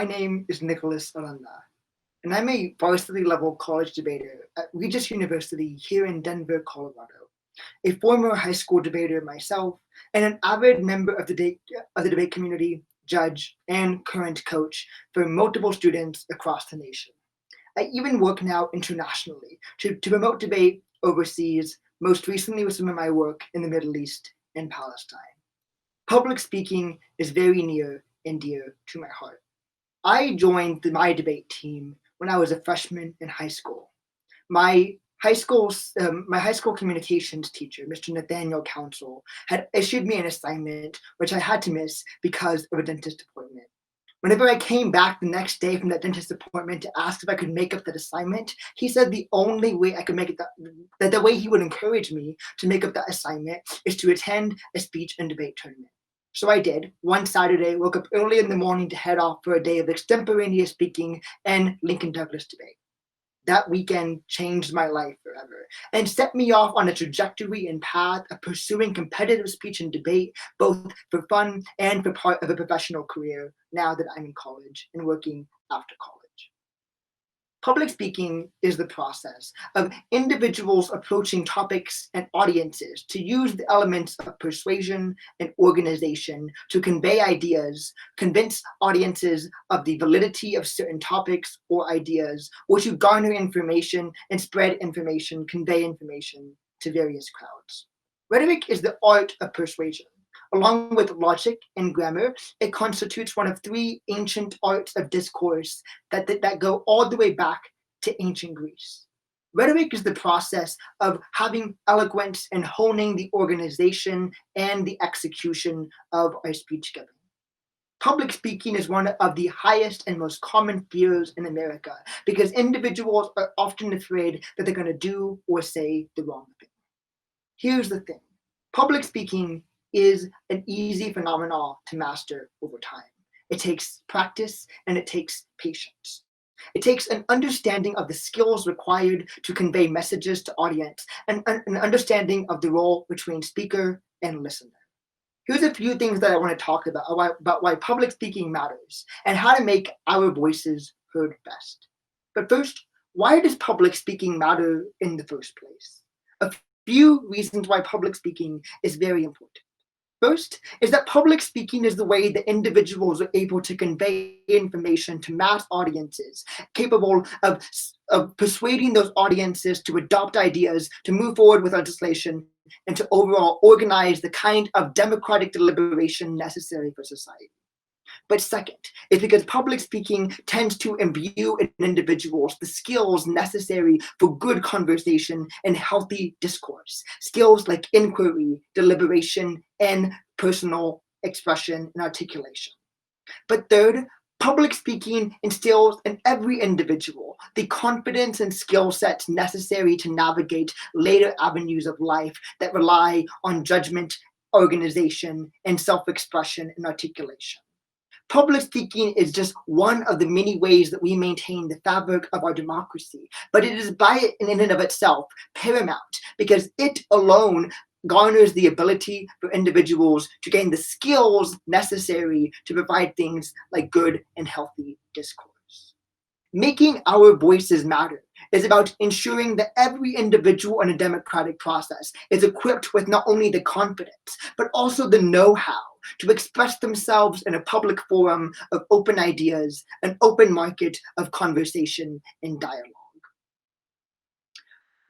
My name is Nicholas Aranda, and I'm a varsity level college debater at Regis University here in Denver, Colorado. A former high school debater myself, and an avid member of the debate community, judge, and current coach for multiple students across the nation. I even work now internationally to promote debate overseas, most recently with some of my work in the Middle East and Palestine. Public speaking is very near and dear to my heart. I joined my debate team when I was a freshman in high school. My my high school communications teacher, Mr. Nathaniel Council, had issued me an assignment which I had to miss because of a dentist appointment. Whenever I came back the next day from that dentist appointment to ask if I could make up that assignment, he said the only way I could make it that the way he would encourage me to make up that assignment is to attend a speech and debate tournament. So I did. One Saturday, woke up early in the morning to head off for a day of extemporaneous speaking and Lincoln Douglas debate. That weekend changed my life forever and set me off on a trajectory and path of pursuing competitive speech and debate, both for fun and for part of a professional career now that I'm in college and working after college. Public speaking is the process of individuals approaching topics and audiences to use the elements of persuasion and organization to convey ideas, convince audiences of the validity of certain topics or ideas, or to garner information and spread information, convey information to various crowds. Rhetoric is the art of persuasion. Along with logic and grammar, it constitutes one of three ancient arts of discourse that go all the way back to ancient Greece. Rhetoric is the process of having eloquence and honing the organization and the execution of our speech giving. Public speaking is one of the highest and most common fears in America because individuals are often afraid that they're going to do or say the wrong thing. Here's the thing. Public speaking is an easy phenomenon to master over time. It takes practice and it takes patience. It takes an understanding of the skills required to convey messages to audience and an understanding of the role between speaker and listener. Here's a few things that I want to talk about why public speaking matters and how to make our voices heard best. But first, why does public speaking matter in the first place? A few reasons why public speaking is very important. First is that public speaking is the way that individuals are able to convey information to mass audiences, capable of persuading those audiences to adopt ideas, to move forward with legislation, and to overall organize the kind of democratic deliberation necessary for society. But second is because public speaking tends to imbue in individuals the skills necessary for good conversation and healthy discourse. Skills like inquiry, deliberation, and personal expression and articulation. But third, public speaking instills in every individual the confidence and skill sets necessary to navigate later avenues of life that rely on judgment, organization, and self-expression and articulation. Public speaking is just one of the many ways that we maintain the fabric of our democracy, but it is by it in and of itself paramount because it alone garners the ability for individuals to gain the skills necessary to provide things like good and healthy discourse. Making our voices matter is about ensuring that every individual in a democratic process is equipped with not only the confidence, but also the know-how to express themselves in a public forum of open ideas, an open market of conversation and dialogue.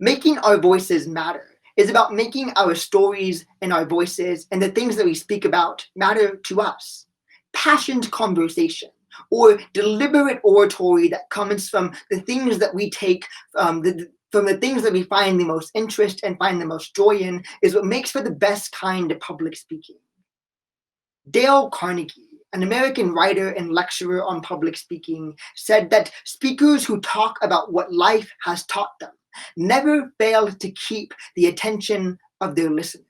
Making our voices matter is about making our stories and our voices and the things that we speak about matter to us. Passionate conversation or deliberate oratory that comes from the things that we take from the things that we find the most interest and find the most joy in is what makes for the best kind of public speaking. Dale Carnegie, an American writer and lecturer on public speaking, said that speakers who talk about what life has taught them never fail to keep the attention of their listeners.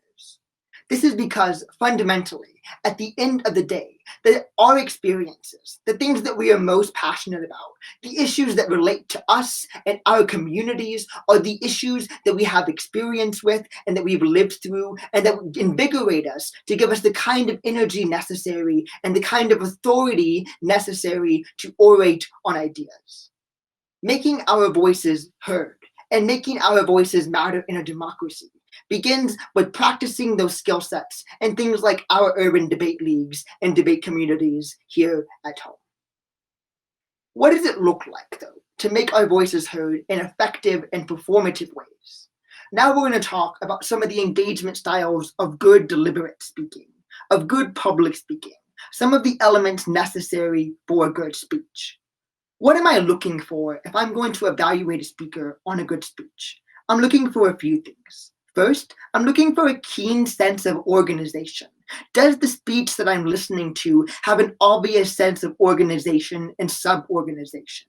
This is because fundamentally, at the end of the day, that our experiences, the things that we are most passionate about, the issues that relate to us and our communities, are the issues that we have experience with and that we've lived through and that invigorate us to give us the kind of energy necessary and the kind of authority necessary to orate on ideas. Making our voices heard and making our voices matter in a democracy begins with practicing those skill sets and things like our urban debate leagues and debate communities here at home. What does it look like, though, to make our voices heard in effective and performative ways? Now we're going to talk about some of the engagement styles of good deliberate speaking, of good public speaking, some of the elements necessary for good speech. What am I looking for if I'm going to evaluate a speaker on a good speech? I'm looking for a few things. First, I'm looking for a keen sense of organization. Does the speech that I'm listening to have an obvious sense of organization and sub-organization?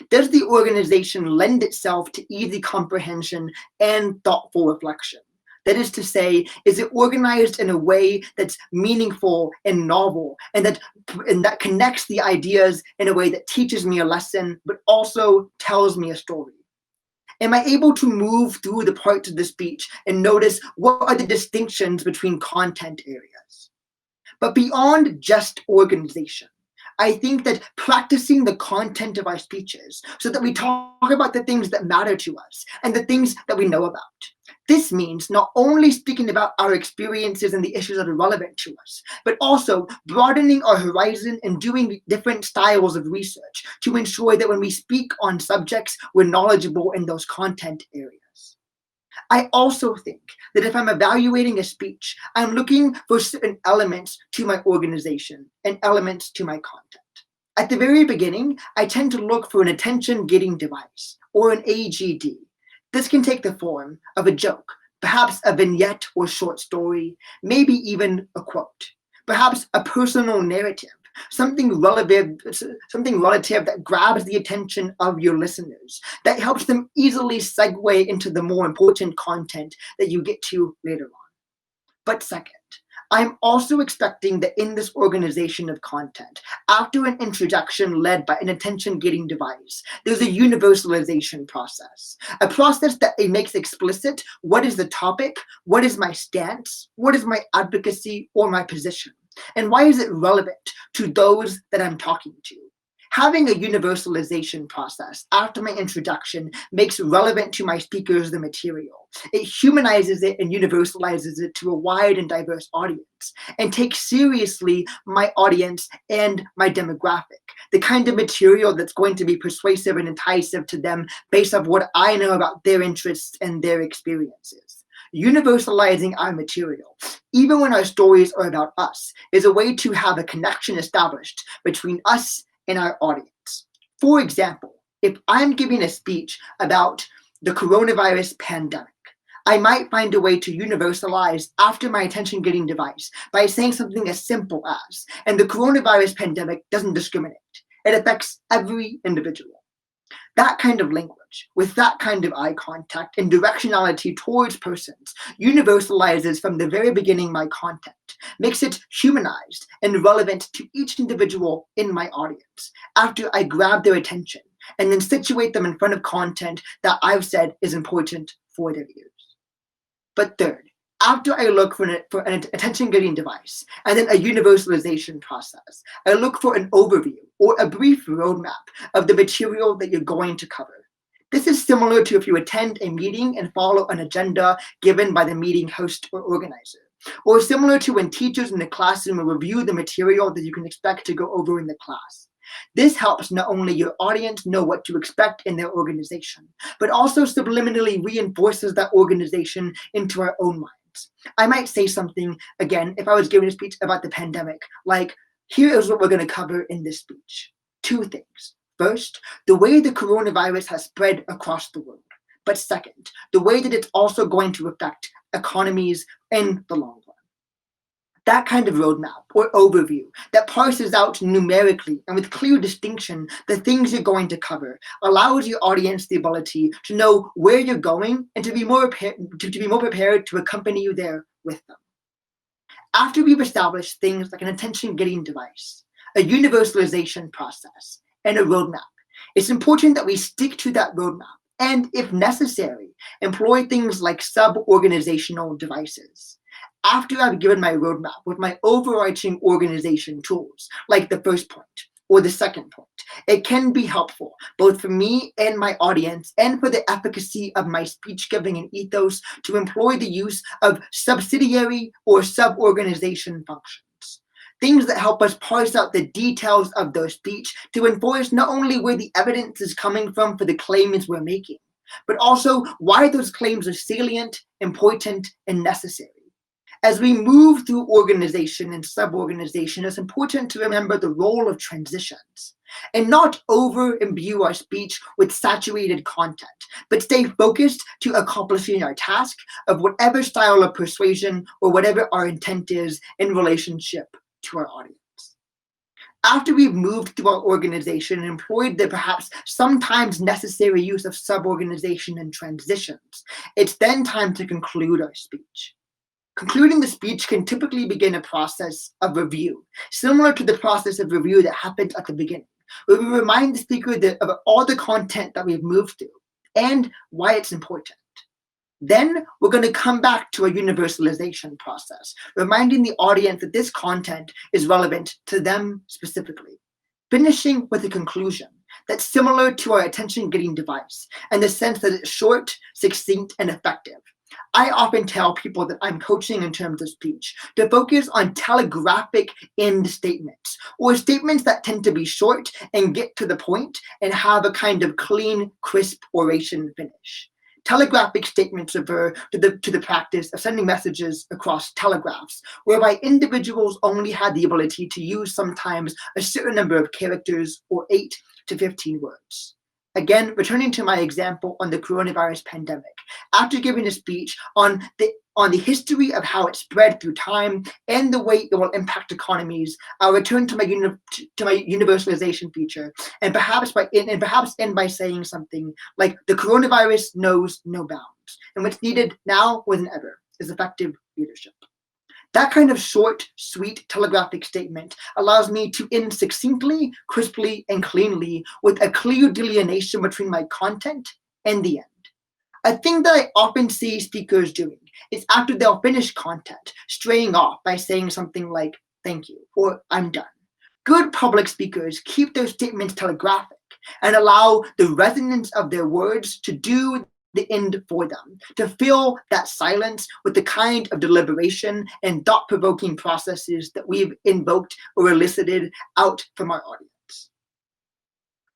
Does the organization lend itself to easy comprehension and thoughtful reflection? That is to say, is it organized in a way that's meaningful and novel and that connects the ideas in a way that teaches me a lesson but also tells me a story? Am I able to move through the parts of the speech and notice what are the distinctions between content areas? But beyond just organization, I think that practicing the content of our speeches so that we talk about the things that matter to us and the things that we know about. This means not only speaking about our experiences and the issues that are relevant to us, but also broadening our horizon and doing different styles of research to ensure that when we speak on subjects, we're knowledgeable in those content areas. I also think that if I'm evaluating a speech, I'm looking for certain elements to my organization and elements to my content. At the very beginning, I tend to look for an attention-getting device, or an AGD. This can take the form of a joke, perhaps a vignette or short story, maybe even a quote, perhaps a personal narrative, something relative that grabs the attention of your listeners, that helps them easily segue into the more important content that you get to later on. But second, I'm also expecting that in this organization of content, after an introduction led by an attention-getting device, there's a universalization process, a process that makes explicit what is the topic, what is my stance, what is my advocacy or my position, and why is it relevant to those that I'm talking to. Having a universalization process after my introduction makes relevant to my speakers the material. It humanizes it and universalizes it to a wide and diverse audience and takes seriously my audience and my demographic, the kind of material that's going to be persuasive and enticing to them based on what I know about their interests and their experiences. Universalizing our material, even when our stories are about us, is a way to have a connection established between us and our audience. For example, if I'm giving a speech about the coronavirus pandemic, I might find a way to universalize after my attention-getting device by saying something as simple as, and the coronavirus pandemic doesn't discriminate. It affects every individual. That kind of language, with that kind of eye contact and directionality towards persons, universalizes from the very beginning my content, makes it humanized and relevant to each individual in my audience, after I grab their attention and then situate them in front of content that I've said is important for their ears. But third, after I look for an attention-getting device and then a universalization process, I look for an overview or a brief roadmap of the material that you're going to cover. This is similar to if you attend a meeting and follow an agenda given by the meeting host or organizer, or similar to when teachers in the classroom review the material that you can expect to go over in the class. This helps not only your audience know what to expect in their organization, but also subliminally reinforces that organization into our own minds. I might say something, again, if I was giving a speech about the pandemic, like, here is what we're going to cover in this speech. Two things. First, the way the coronavirus has spread across the world. But second, the way that it's also going to affect economies in the long run. That kind of roadmap or overview that parses out numerically and with clear distinction the things you're going to cover allows your audience the ability to know where you're going and to be more prepared to accompany you there with them. After we've established things like an attention-getting device, a universalization process, and a roadmap, it's important that we stick to that roadmap and, if necessary, employ things like sub-organizational devices. After I've given my roadmap with my overarching organization tools, like the first point or the second point, it can be helpful both for me and my audience and for the efficacy of my speech giving and ethos to employ the use of subsidiary or sub-organization functions. Things that help us parse out the details of their speech to enforce not only where the evidence is coming from for the claims we're making, but also why those claims are salient, important, and necessary. As we move through organization and sub-organization, it's important to remember the role of transitions and not over-imbue our speech with saturated content, but stay focused to accomplishing our task of whatever style of persuasion or whatever our intent is in relationship to our audience. After we've moved through our organization and employed the perhaps sometimes necessary use of sub-organization and transitions, it's then time to conclude our speech. Concluding the speech can typically begin a process of review, similar to the process of review that happened at the beginning, where we remind the speaker of all the content that we've moved through and why it's important. Then we're going to come back to a universalization process, reminding the audience that this content is relevant to them specifically, finishing with a conclusion that's similar to our attention-getting device in the sense that it's short, succinct, and effective. I often tell people that I'm coaching in terms of speech to focus on telegraphic end statements, or statements that tend to be short and get to the point and have a kind of clean, crisp oration finish. Telegraphic statements refer to the practice of sending messages across telegraphs, whereby individuals only had the ability to use sometimes a certain number of characters or 8 to 15 words. Again, returning to my example on the coronavirus pandemic, after giving a speech on the history of how it spread through time and the way it will impact economies, I'll return to my universalization feature and perhaps end by saying something like, the coronavirus knows no bounds, and what's needed now more than ever is effective leadership. That kind of short, sweet, telegraphic statement allows me to end succinctly, crisply, and cleanly with a clear delineation between my content and the end. A thing that I often see speakers doing is after they'll finish content, straying off by saying something like, thank you, or I'm done. Good public speakers keep their statements telegraphic and allow the resonance of their words to do the end for them, to fill that silence with the kind of deliberation and thought-provoking processes that we've invoked or elicited out from our audience.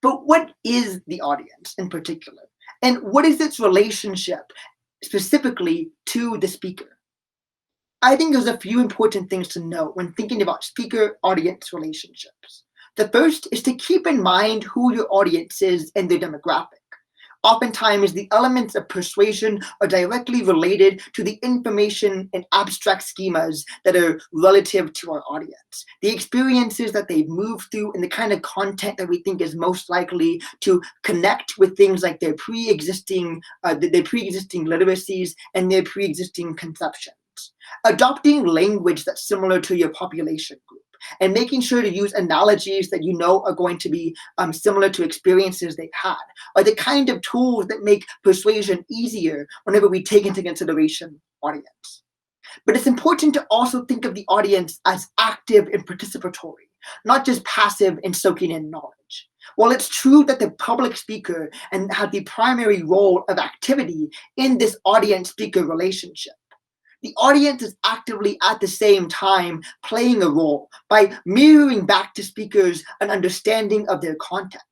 But what is the audience in particular? And what is its relationship specifically to the speaker? I think there's a few important things to know when thinking about speaker-audience relationships. The first is to keep in mind who your audience is and their demographic. Oftentimes, the elements of persuasion are directly related to the information and abstract schemas that are relative to our audience, the experiences that they've moved through, and the kind of content that we think is most likely to connect with things like their pre-existing literacies and their pre-existing conceptions. Adopting language that's similar to your population group, and making sure to use analogies that you know are going to be similar to experiences they've had, are the kind of tools that make persuasion easier whenever we take into consideration audience. But it's important to also think of the audience as active and participatory, not just passive and soaking in knowledge. While it's true that the public speaker and have the primary role of activity in this audience-speaker relationship, the audience is actively at the same time playing a role by mirroring back to speakers an understanding of their content.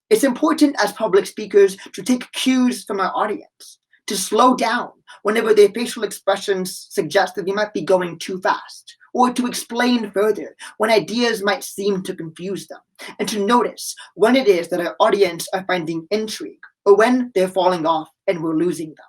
It's important as public speakers to take cues from our audience, to slow down whenever their facial expressions suggest that we might be going too fast, or to explain further when ideas might seem to confuse them, and to notice when it is that our audience are finding intrigue, or when they're falling off and we're losing them.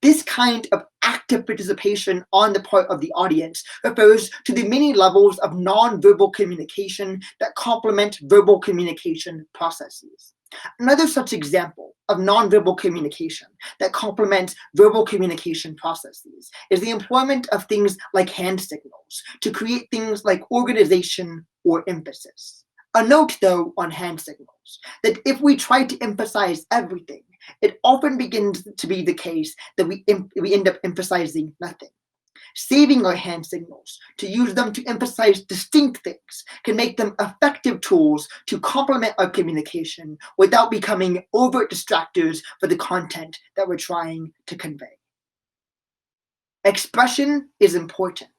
This kind of active participation on the part of the audience refers to the many levels of non-verbal communication that complement verbal communication processes. Another such example of nonverbal communication that complements verbal communication processes is the employment of things like hand signals to create things like organization or emphasis. A note, though, on hand signals, that if we try to emphasize everything, it often begins to be the case that we end up emphasizing nothing. Saving our hand signals, to use them to emphasize distinct things, can make them effective tools to complement our communication without becoming overt distractors for the content that we're trying to convey. Expression is important.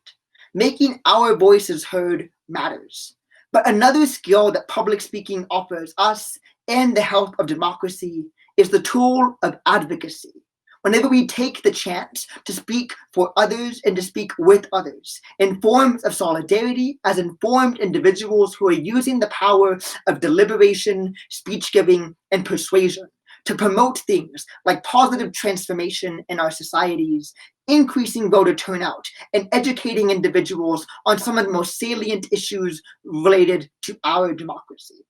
Making our voices heard matters. But another skill that public speaking offers us and the health of democracy is the tool of advocacy. Whenever we take the chance to speak for others and to speak with others in forms of solidarity as informed individuals who are using the power of deliberation, speech giving, and persuasion to promote things like positive transformation in our societies, increasing voter turnout, and educating individuals on some of the most salient issues related to our democracy.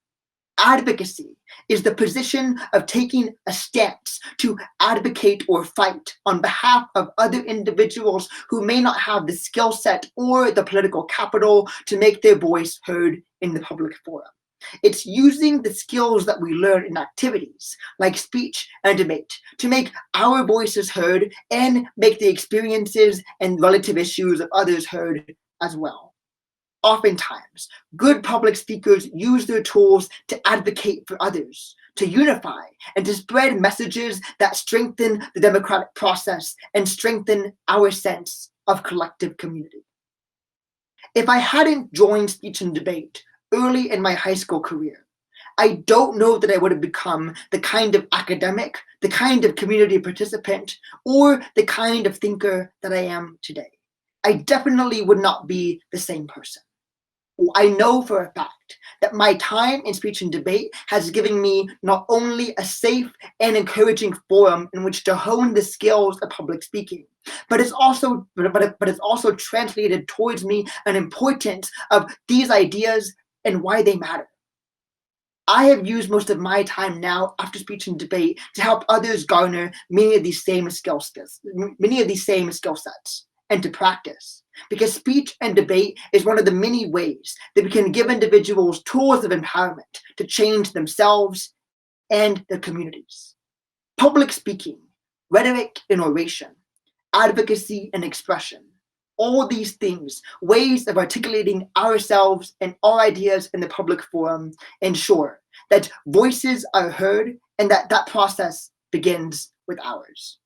Advocacy is the position of taking a stance to advocate or fight on behalf of other individuals who may not have the skill set or the political capital to make their voice heard in the public forum. It's using the skills that we learn in activities like speech and debate to make our voices heard and make the experiences and relative issues of others heard as well. Oftentimes, good public speakers use their tools to advocate for others, to unify, and to spread messages that strengthen the democratic process and strengthen our sense of collective community. If I hadn't joined speech and debate early in my high school career, I don't know that I would have become the kind of academic, the kind of community participant, or the kind of thinker that I am today. I definitely would not be the same person. I know for a fact that my time in speech and debate has given me not only a safe and encouraging forum in which to hone the skills of public speaking, but it's also translated towards me an importance of these ideas and why they matter. I have used most of my time now after speech and debate to help others garner many of these same skill sets, and to practice. Because speech and debate is one of the many ways that we can give individuals tools of empowerment to change themselves and their communities. Public speaking, rhetoric and oration, advocacy and expression, all these things, ways of articulating ourselves and our ideas in the public forum, ensure that voices are heard and that process begins with ours.